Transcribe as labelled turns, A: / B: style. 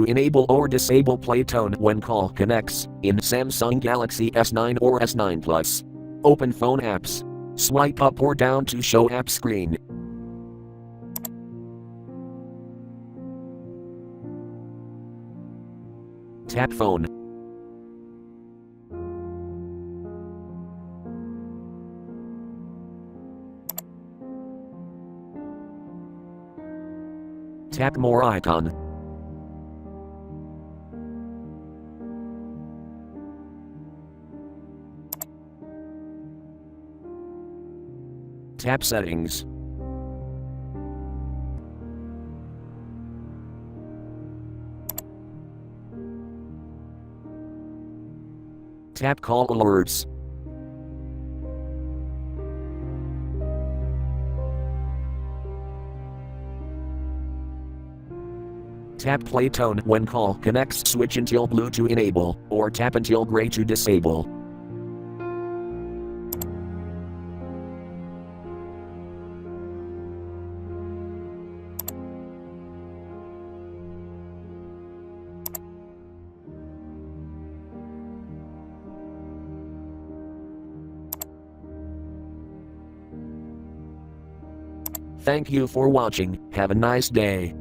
A: to enable or disable playtone when call connects in Samsung Galaxy S9 or S9 Plus. Open phone apps. Swipe up or down to show app screen. Tap phone. Tap more icon. Tap settings. Tap call alerts. Tap playtone when call connects, switch until blue to enable, or tap until gray to disable. Thank you for watching. Have a nice day.